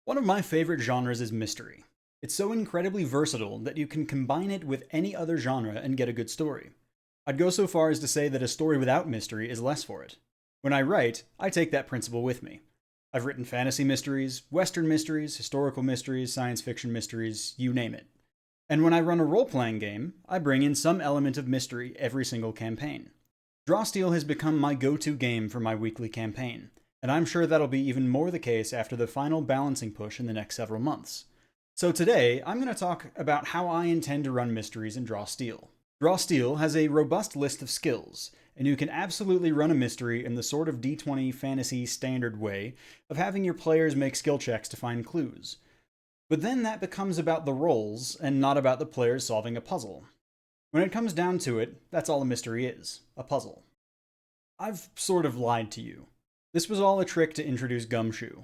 One of my favorite genres is mystery. It's so incredibly versatile that you can combine it with any other genre and get a good story. I'd go so far as to say that a story without mystery is less for it. When I write, I take that principle with me. I've written fantasy mysteries, western mysteries, historical mysteries, science fiction mysteries, you name it. And when I run a role-playing game, I bring in some element of mystery every single campaign. Drawsteel has become my go-to game for my weekly campaign, and I'm sure that'll be even more the case after the final balancing push in the next several months. So today, I'm going to talk about how I intend to run mysteries in Drawsteel. Drawsteel has a robust list of skills, and you can absolutely run a mystery in the sort of D20 fantasy standard way of having your players make skill checks to find clues. But then that becomes about the roles, and not about the players solving a puzzle. When it comes down to it, that's all a mystery is, a puzzle. I've sort of lied to you. This was all a trick to introduce Gumshoe.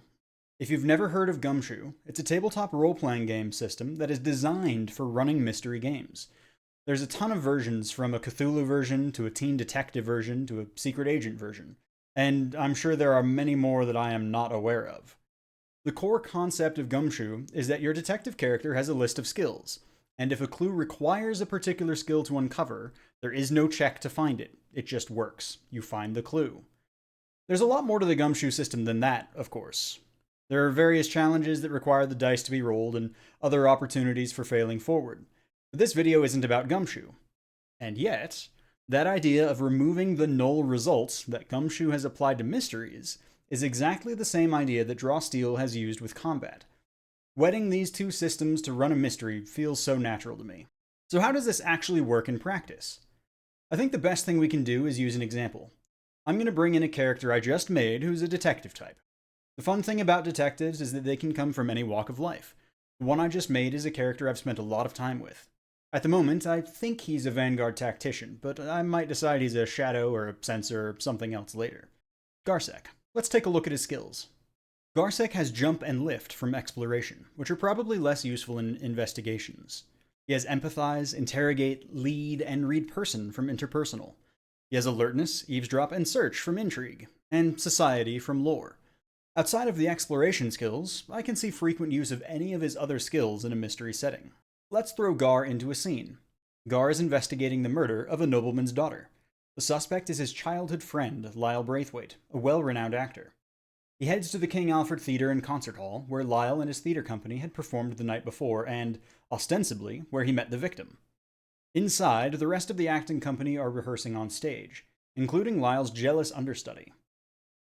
If you've never heard of Gumshoe, it's a tabletop role-playing game system that is designed for running mystery games. There's a ton of versions, from a Cthulhu version to a teen detective version to a secret agent version, and I'm sure there are many more that I am not aware of. The core concept of Gumshoe is that your detective character has a list of skills, and if a clue requires a particular skill to uncover, there is no check to find it. It just works. You find the clue. There's a lot more to the Gumshoe system than that, of course. There are various challenges that require the dice to be rolled and other opportunities for failing forward. But this video isn't about Gumshoe. And yet, that idea of removing the null results that Gumshoe has applied to mysteries is exactly the same idea that Drawsteel has used with combat. Wedding these two systems to run a mystery feels so natural to me. So how does this actually work in practice? I think the best thing we can do is use an example. I'm going to bring in a character I just made who's a detective type. The fun thing about detectives is that they can come from any walk of life. The one I just made is a character I've spent a lot of time with. At the moment, I think he's a Vanguard tactician, but I might decide he's a shadow or a sensor or something else later. Garsek. Let's take a look at his skills. Garsek has jump and lift from exploration, which are probably less useful in investigations. He has empathize, interrogate, lead, and read person from interpersonal. He has alertness, eavesdrop, and search from intrigue, and society from lore. Outside of the exploration skills, I can see frequent use of any of his other skills in a mystery setting. Let's throw Gar into a scene. Gar is investigating the murder of a nobleman's daughter. The suspect is his childhood friend, Lyle Braithwaite, a well-renowned actor. He heads to the King Alfred Theatre and Concert Hall, where Lyle and his theatre company had performed the night before, and, ostensibly, where he met the victim. Inside, the rest of the acting company are rehearsing on stage, including Lyle's jealous understudy.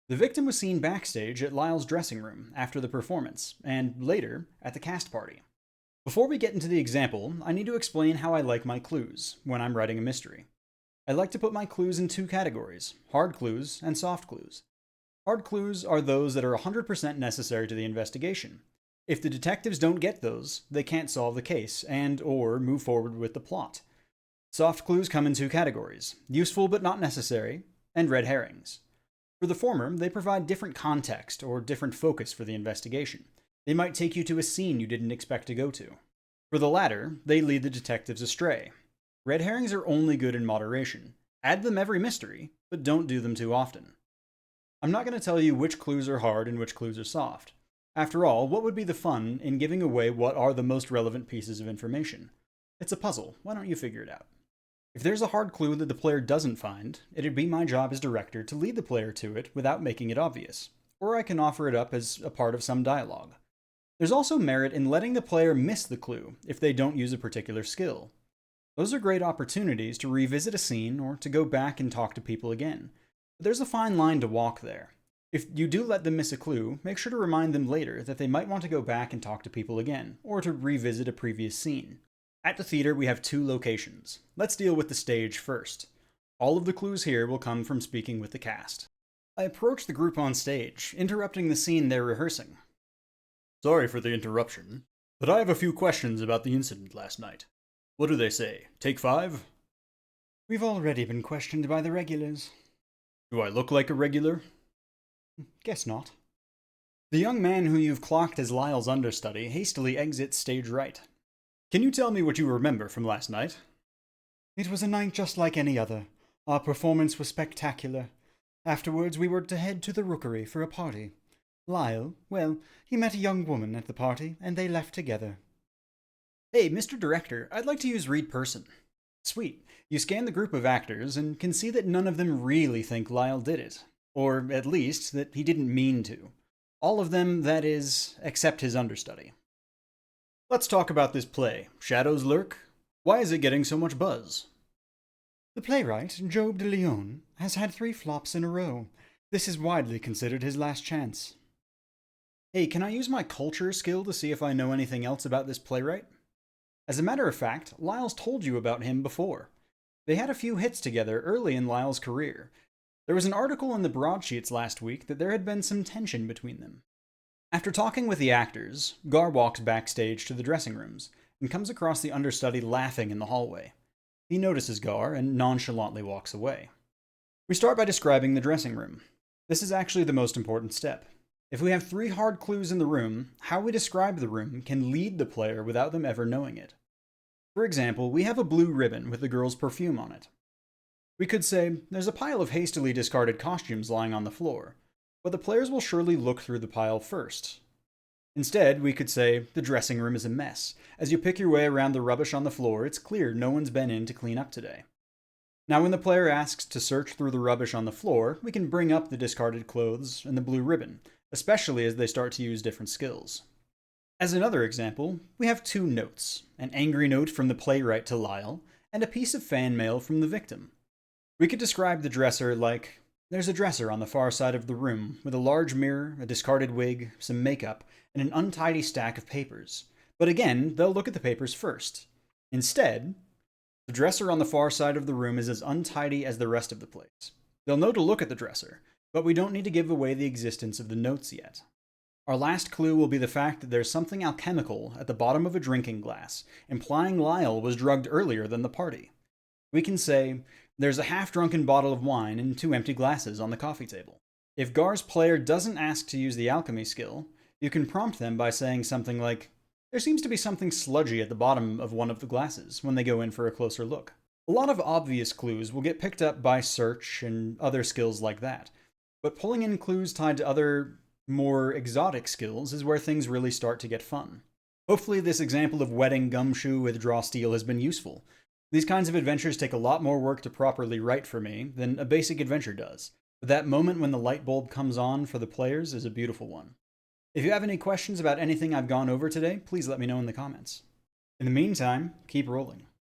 The victim was seen backstage at Lyle's dressing room after the performance, and later, at the cast party. Before we get into the example, I need to explain how I like my clues when I'm writing a mystery. I like to put my clues in two categories, hard clues and soft clues. Hard clues are those that are 100% necessary to the investigation. If the detectives don't get those, they can't solve the case and/or move forward with the plot. Soft clues come in two categories, useful but not necessary, and red herrings. For the former, they provide different context or different focus for the investigation. They might take you to a scene you didn't expect to go to. For the latter, they lead the detectives astray. Red herrings are only good in moderation. Add them every mystery, but don't do them too often. I'm not going to tell you which clues are hard and which clues are soft. After all, what would be the fun in giving away what are the most relevant pieces of information? It's a puzzle. Why don't you figure it out? If there's a hard clue that the player doesn't find, it'd be my job as director to lead the player to it without making it obvious, or I can offer it up as a part of some dialogue. There's also merit in letting the player miss the clue if they don't use a particular skill. Those are great opportunities to revisit a scene or to go back and talk to people again. But there's a fine line to walk there. If you do let them miss a clue, make sure to remind them later that they might want to go back and talk to people again, or to revisit a previous scene. At the theater, we have two locations. Let's deal with the stage first. All of the clues here will come from speaking with the cast. I approach the group on stage, interrupting the scene they're rehearsing. Sorry for the interruption, but I have a few questions about the incident last night. What do they say? Take 5? We've already been questioned by the regulars. Do I look like a regular? Guess not. The young man who you've clocked as Lyle's understudy hastily exits stage right. Can you tell me what you remember from last night? It was a night just like any other. Our performance was spectacular. Afterwards, we were to head to the rookery for a party. Lyle, well, he met a young woman at the party, and they left together. Hey, Mr. Director, I'd like to use read person. Sweet. You scan the group of actors and can see that none of them really think Lyle did it. Or at least that he didn't mean to. All of them, that is, except his understudy. Let's talk about this play, Shadows Lurk. Why is it getting so much buzz? The playwright, Job de Leon, has had 3 flops in a row. This is widely considered his last chance. Hey, can I use my culture skill to see if I know anything else about this playwright? As a matter of fact, Lyle's told you about him before. They had a few hits together early in Lyle's career. There was an article in the broadsheets last week that there had been some tension between them. After talking with the actors, Gar walks backstage to the dressing rooms and comes across the understudy laughing in the hallway. He notices Gar and nonchalantly walks away. We start by describing the dressing room. This is actually the most important step. If we have 3 hard clues in the room, how we describe the room can lead the player without them ever knowing it. For example, we have a blue ribbon with the girl's perfume on it. We could say, there's a pile of hastily discarded costumes lying on the floor, but the players will surely look through the pile first. Instead, we could say, the dressing room is a mess. As you pick your way around the rubbish on the floor, it's clear no one's been in to clean up today. Now, when the player asks to search through the rubbish on the floor, we can bring up the discarded clothes and the blue ribbon, especially as they start to use different skills. As another example, we have 2 notes, an angry note from the playwright to Lyle, and a piece of fan mail from the victim. We could describe the dresser like, there's a dresser on the far side of the room, with a large mirror, a discarded wig, some makeup, and an untidy stack of papers. But again, they'll look at the papers first. Instead, the dresser on the far side of the room is as untidy as the rest of the place. They'll know to look at the dresser, but we don't need to give away the existence of the notes yet. Our last clue will be the fact that there's something alchemical at the bottom of a drinking glass, implying Lyle was drugged earlier than the party. We can say, there's a half-drunken bottle of wine and 2 empty glasses on the coffee table. If Gar's player doesn't ask to use the alchemy skill, you can prompt them by saying something like, there seems to be something sludgy at the bottom of one of the glasses when they go in for a closer look. A lot of obvious clues will get picked up by search and other skills like that, but pulling in clues tied to other, more exotic skills is where things really start to get fun. Hopefully this example of wetting Gumshoe with draw steel has been useful. These kinds of adventures take a lot more work to properly write for me than a basic adventure does, but that moment when the light bulb comes on for the players is a beautiful one. If you have any questions about anything I've gone over today, please let me know in the comments. In the meantime, keep rolling.